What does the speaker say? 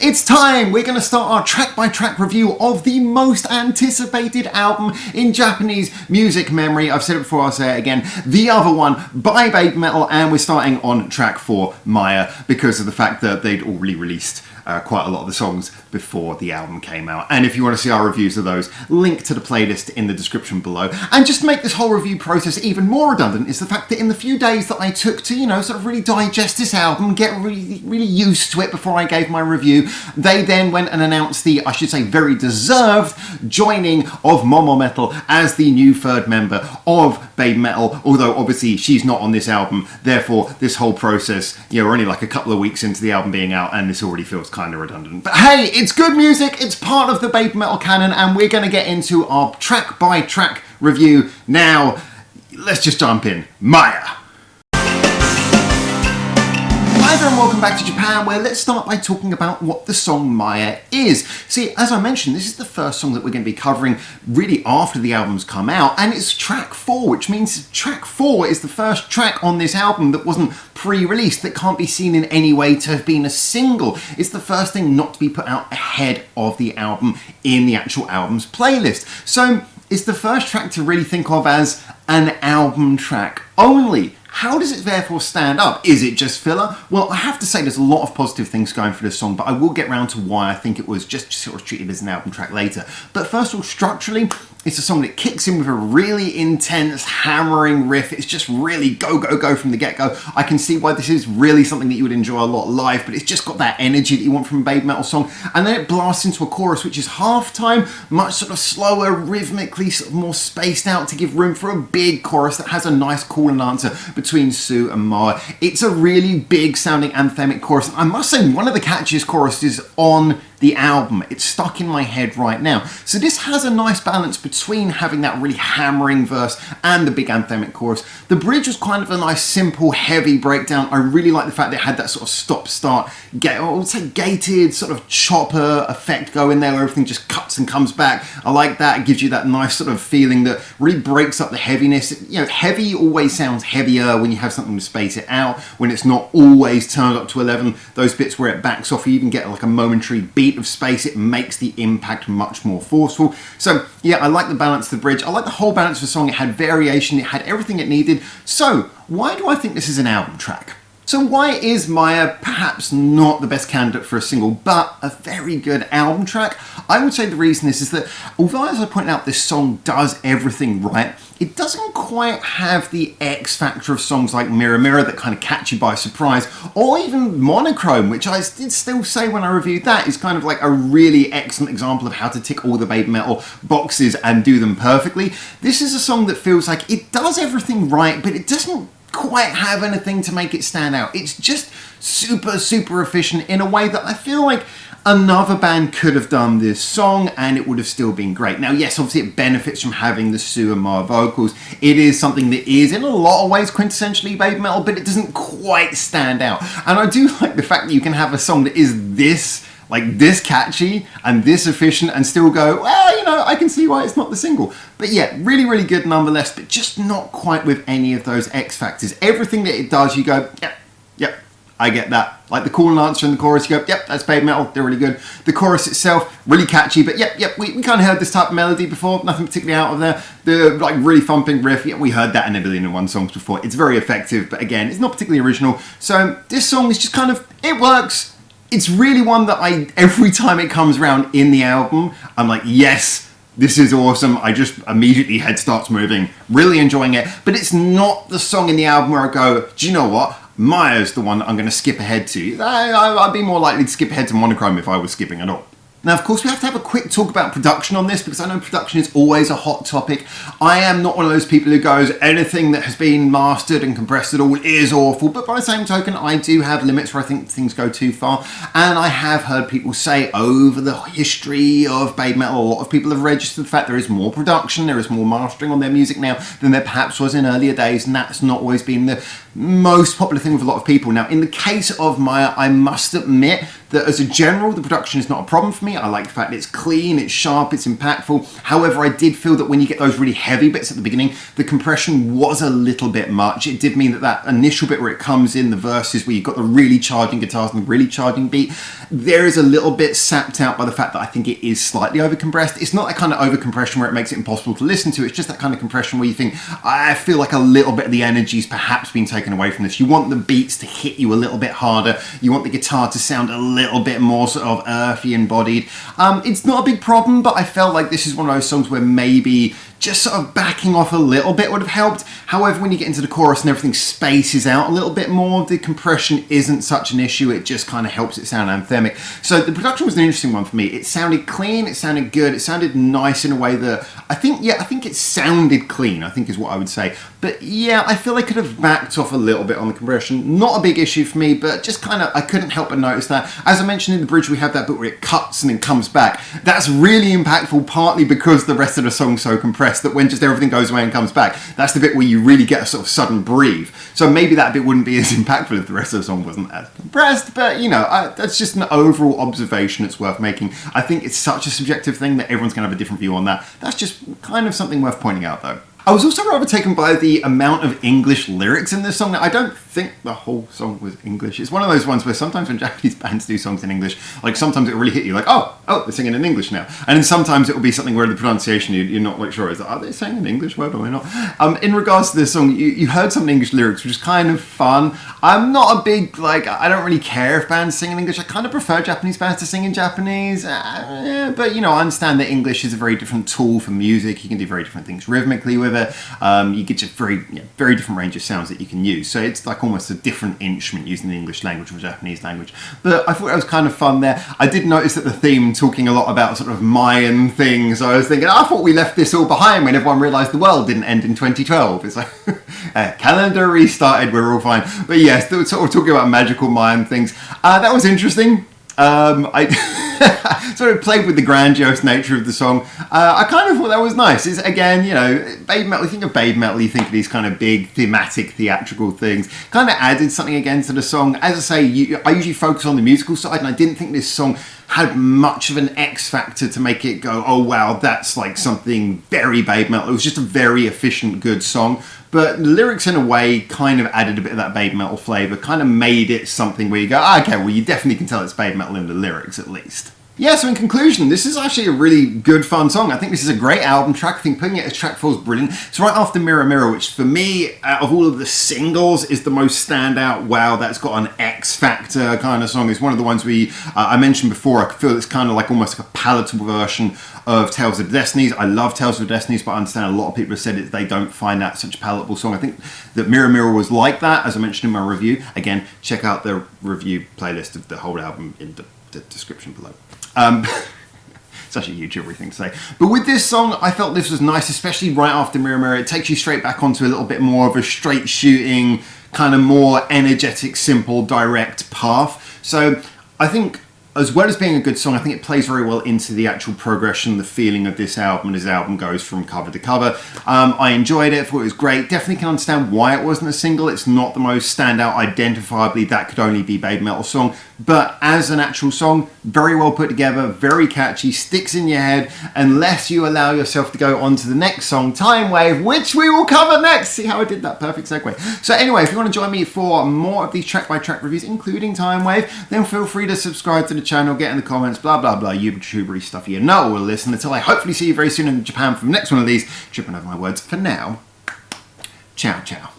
It's time! We're going to start our track-by-track review of the most anticipated album in Japanese music memory. I've said it before, I'll say it again. The Other One by BABYMETAL, and we're starting on track 4, Maya, because of the fact that they'd already released quite a lot of the songs before the album came out. And if you want to see our reviews of those, link to the playlist in the description below. And just to make this whole review process even more redundant is the fact that in the few days that I took to, sort of really digest this album, get really used to it before I gave my review, they then went and announced the, I should say, very deserved joining of BABYMETAL as the new third member of BABYMETAL, although obviously she's not on this album, therefore this whole process, we're only like a couple of weeks into the album being out and this already feels kind of redundant. But hey, it's good music, it's part of the BABYMETAL canon, and we're going to get into our track-by-track review now. Let's just jump in. Maya. Hi there and welcome back to Japan, where let's start by talking about what the song Maya is. See, as I mentioned, this is the first song that we're going to be covering really after the album's come out, and it's track 4, which means track 4 is the first track on this album that wasn't pre-released, that can't be seen in any way to have been a single. It's the first thing not to be put out ahead of the album in the actual album's playlist. So it's the first track to really think of as an album track only. How does it therefore stand up? Is it just filler? Well, I have to say there's a lot of positive things going for this song, but I will get round to why I think it was just sort of treated as an album track later. But first of all, structurally, it's a song that kicks in with a really intense, hammering riff. It's just really go, go, go from the get-go. I can see why this is really something that you would enjoy a lot live, but it's just got that energy that you want from a BABYMETAL song. And then it blasts into a chorus, which is half-time, much sort of slower, rhythmically sort of more spaced out to give room for a big chorus that has a nice call and answer between Sue and Maya. It's a really big sounding anthemic chorus. I must say, one of the catchiest choruses on the album. It's stuck in my head right now. So this has a nice balance between having that really hammering verse and the big anthemic chorus. The bridge was kind of a nice, simple, heavy breakdown. I really like the fact that it had that sort of stop-start, I would say gated sort of chopper effect going there where everything just cuts and comes back. I like that. It gives you that nice sort of feeling that really breaks up the heaviness. Heavy always sounds heavier when you have something to space it out, when it's not always turned up to 11. Those bits where it backs off, you even get like a momentary beat of space, it makes the impact much more forceful. So yeah, I like the balance of the bridge. I like the whole balance of the song. It had variation, it had everything it needed. So why do I think this is an album track? So why is Maya perhaps not the best candidate for a single, but a very good album track? I would say the reason is that although, as I pointed out, this song does everything right, it doesn't quite have the X factor of songs like Mirror Mirror that kind of catch you by surprise, or even Monochrome, which I did still say when I reviewed that is kind of like a really excellent example of how to tick all the BABYMETAL boxes and do them perfectly. This is a song that feels like it does everything right, but it doesn't quite have anything to make it stand out. It's just super efficient in a way that I feel like another band could have done this song and it would have still been great. Now yes, obviously it benefits from having the Sue and Maya vocals. It is something that is in a lot of ways quintessentially BABYMETAL, but it doesn't quite stand out. And I do like the fact that you can have a song that is this catchy and this efficient and still go, well, I can see why it's not the single. But yeah, really good nonetheless, but just not quite with any of those X factors. Everything that it does, you go, yep, I get that. Like the call and answer in the chorus, you go, yep, that's BABYMETAL, they're really good. The chorus itself, really catchy, but yep, we kind of heard this type of melody before, nothing particularly out of there. The like really thumping riff, yeah, we heard that in 1,000,001 songs before. It's very effective, but again, it's not particularly original. So this song is just kind of, it works. It's really one that every time it comes around in the album, I'm like, yes, this is awesome. I just immediately head starts moving, really enjoying it. But it's not the song in the album where I go, do you know what? Maya's the one that I'm going to skip ahead to. I'd be more likely to skip ahead to Monochrome if I was skipping at all. Now, of course, we have to have a quick talk about production on this because I know production is always a hot topic. I am not one of those people who goes, anything that has been mastered and compressed at all is awful. But by the same token, I do have limits where I think things go too far. And I have heard people say over the history of BABYMETAL, a lot of people have registered the fact there is more production, there is more mastering on their music now than there perhaps was in earlier days. And that's not always been the most popular thing with a lot of people. Now, in the case of Maya, I must admit that as a general, the production is not a problem for me. I like the fact that it's clean, it's sharp, it's impactful. However, I did feel that when you get those really heavy bits at the beginning, the compression was a little bit much. It did mean that that initial bit where it comes in, the verses where you've got the really charging guitars and the really charging beat, there is a little bit sapped out by the fact that I think it is slightly overcompressed. It's not that kind of overcompression where it makes it impossible to listen to. It's just that kind of compression where you think, I feel like a little bit of the energy's perhaps been taken away from this. You want the beats to hit you a little bit harder. You want the guitar to sound a little bit more sort of earthy and bodied. It's not a big problem, but I felt like this is one of those songs where maybe just sort of backing off a little bit would have helped. However, when you get into the chorus and everything spaces out a little bit more, the compression isn't such an issue. It just kind of helps it sound anthemic. So the production was an interesting one for me. It sounded clean, it sounded good, it sounded nice in a way that I think it sounded clean, I think is what I would say. But yeah, I feel I could have backed off a little bit on the compression. Not a big issue for me, but just kind of, I couldn't help but notice that. As I mentioned in the bridge, we have that bit where it cuts and then comes back. That's really impactful, partly because the rest of the song's so compressed that when just everything goes away and comes back, that's the bit where you really get a sort of sudden breathe. So maybe that bit wouldn't be as impactful if the rest of the song wasn't as compressed, but you know, that's just an overall observation it's worth making. I think it's such a subjective thing that everyone's going to have a different view on that. That's just kind of something worth pointing out though. I was also rather taken by the amount of English lyrics in this song. Now, I don't think the whole song was English. It's one of those ones where sometimes when Japanese bands do songs in English, like sometimes it will really hit you like, oh, they're singing in English now. And then sometimes it will be something where the pronunciation, you're not like sure, is are they saying an English word or are they not? In regards to this song, you heard some English lyrics, which is kind of fun. I'm not a big, I don't really care if bands sing in English. I kind of prefer Japanese bands to sing in Japanese. But, you know, I understand that English is a very different tool for music. You can do very different things rhythmically with it. You get a very different range of sounds that you can use. So it's like almost a different instrument using the English language or the Japanese language. But I thought it was kind of fun there. I did notice that the theme talking a lot about sort of Mayan things. I was thinking, I thought we left this all behind when everyone realised the world didn't end in 2012. It's like, calendar restarted, we're all fine. But yes, sort of talking about magical Mayan things. That was interesting. I sort of played with the grandiose nature of the song. I kind of thought that was nice. It's again, you know, BABYMETAL, you think of BABYMETAL, you think of these kind of big thematic theatrical things. Kind of added something again to the song. As I say, I usually focus on the musical side, and I didn't think this song had much of an X factor to make it go, oh wow, that's like something very BABYMETAL. It was just a very efficient, good song. But the lyrics, in a way, kind of added a bit of that BABYMETAL flavour, kind of made it something where you go, okay, well, you definitely can tell it's BABYMETAL in the lyrics, at least. Yeah, so in conclusion, this is actually a really good, fun song. I think this is a great album track. I think putting it as track 4 is brilliant. It's right after Mirror Mirror, which for me, out of all of the singles, is the most standout. Wow, that's got an X factor kind of song. It's one of the ones I mentioned before. I feel it's kind of like almost like a palatable version of Tales of the Destinies. I love Tales of the Destinies, but I understand a lot of people have said that they don't find that such a palatable song. I think that Mirror Mirror was like that, as I mentioned in my review. Again, check out the review playlist of the whole album in the description below. Such a YouTuber thing to say. But with this song, I felt this was nice, especially right after Mirror Mirror. It takes you straight back onto a little bit more of a straight shooting, kind of more energetic, simple, direct path. So I think, as well as being a good song, I think it plays very well into the actual progression, the feeling of this album as the album goes from cover to cover. I enjoyed it, thought it was great. Definitely can understand why it wasn't a single. It's not the most standout, identifiably, that could only be BABYMETAL song. But as an actual song, very well put together, very catchy, sticks in your head, unless you allow yourself to go on to the next song, Time Wave, which we will cover next. See how I did that? Perfect segue. So anyway, if you want to join me for more of these track-by-track reviews, including Time Wave, then feel free to subscribe to the channel, get in the comments, blah, blah, blah, YouTubery stuff you know will listen, until I hopefully see you very soon in Japan for the next one of these. Tripping over my words. For now, ciao, ciao.